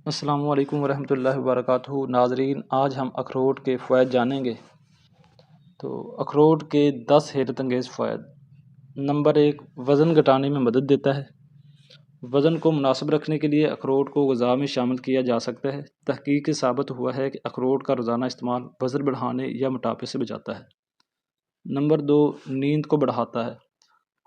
السلام علیکم ورحمۃ اللہ وبرکاتہ۔ ناظرین، آج ہم اخروٹ کے فوائد جانیں گے۔ تو اخروٹ کے 10 حیرت انگیز فوائد۔ نمبر 1، وزن گھٹانے میں مدد دیتا ہے۔ وزن کو مناسب رکھنے کے لیے اخروٹ کو غذا میں شامل کیا جا سکتا ہے۔ تحقیق سے ثابت ہوا ہے کہ اخروٹ کا روزانہ استعمال وزن بڑھانے یا موٹاپے سے بچاتا ہے۔ نمبر 2، نیند کو بڑھاتا ہے۔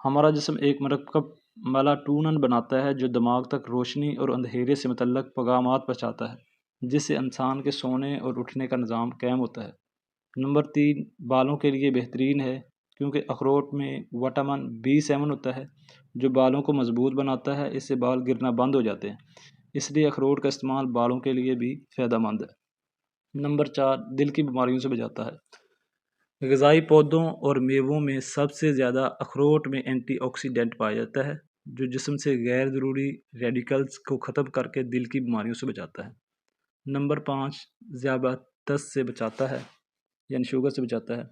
ہمارا جسم ایک مرکب میلاٹونن بناتا ہے جو دماغ تک روشنی اور اندھیرے سے متعلق پیغامات پہنچاتا ہے، جس سے انسان کے سونے اور اٹھنے کا نظام قائم ہوتا ہے۔ نمبر 3، بالوں کے لیے بہترین ہے کیونکہ اخروٹ میں وٹامن B7 ہوتا ہے جو بالوں کو مضبوط بناتا ہے، اس سے بال گرنا بند ہو جاتے ہیں، اس لیے اخروٹ کا استعمال بالوں کے لیے بھی فائدہ مند ہے۔ نمبر 4، دل کی بیماریوں سے بچاتا ہے۔ غذائی پودوں اور میووں میں سب سے زیادہ اخروٹ میں اینٹی آکسیڈنٹ پایا جاتا ہے جو جسم سے غیر ضروری ریڈیکلز کو ختم کر کے دل کی بیماریوں سے بچاتا ہے۔ نمبر 5، ذیابیطس سے بچاتا ہے، یعنی شوگر سے بچاتا ہے۔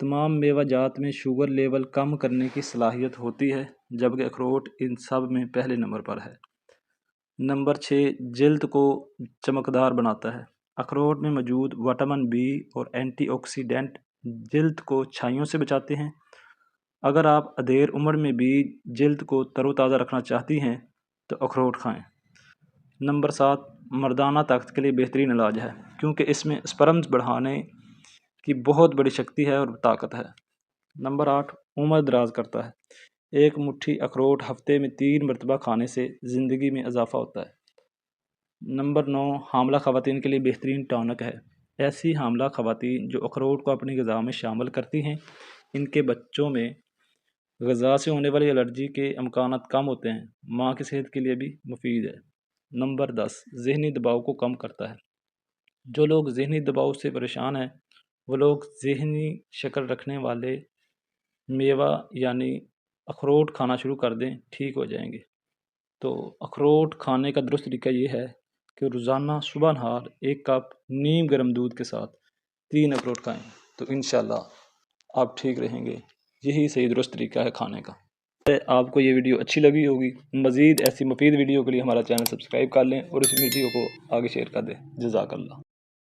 تمام میوہ جات میں شوگر لیول کم کرنے کی صلاحیت ہوتی ہے جبکہ اخروٹ ان سب میں پہلے نمبر پر ہے۔ نمبر 6، جلد کو چمکدار بناتا ہے۔ اخروٹ میں موجود وٹامن B اور اینٹی آکسیڈنٹ جلد کو چھائیوں سے بچاتے ہیں۔ اگر آپ ادھیر عمر میں بھی جلد کو تر و تازہ رکھنا چاہتی ہیں تو اخروٹ کھائیں۔ نمبر 7، مردانہ طاقت کے لیے بہترین علاج ہے کیونکہ اس میں اسپرمز بڑھانے کی بہت بڑی شکتی ہے اور طاقت ہے۔ نمبر 8، عمر دراز کرتا ہے۔ ایک مٹھی اخروٹ ہفتے میں 3 مرتبہ کھانے سے زندگی میں اضافہ ہوتا ہے۔ نمبر 9، حاملہ خواتین کے لیے بہترین ٹانک ہے۔ ایسی حاملہ خواتین جو اخروٹ کو اپنی غذا میں شامل کرتی ہیں، ان کے بچوں میں غذا سے ہونے والی الرجی کے امکانات کم ہوتے ہیں۔ ماں کی صحت کے لیے بھی مفید ہے۔ نمبر 10، ذہنی دباؤ کو کم کرتا ہے۔ جو لوگ ذہنی دباؤ سے پریشان ہیں وہ لوگ ذہنی شکل رکھنے والے میوہ یعنی اخروٹ کھانا شروع کر دیں، ٹھیک ہو جائیں گے۔ تو اخروٹ کھانے کا درست طریقہ یہ ہے کہ روزانہ صبح نہار 1 کپ نیم گرم دودھ کے ساتھ 3 اخروٹ کھائیں تو انشاءاللہ آپ ٹھیک رہیں گے۔ یہی صحیح درست طریقہ ہے کھانے کا۔ آپ کو یہ ویڈیو اچھی لگی ہوگی۔ مزید ایسی مفید ویڈیو کے لیے ہمارا چینل سبسکرائب کر لیں اور اس ویڈیو کو آگے شیئر کر دیں۔ جزاک اللہ۔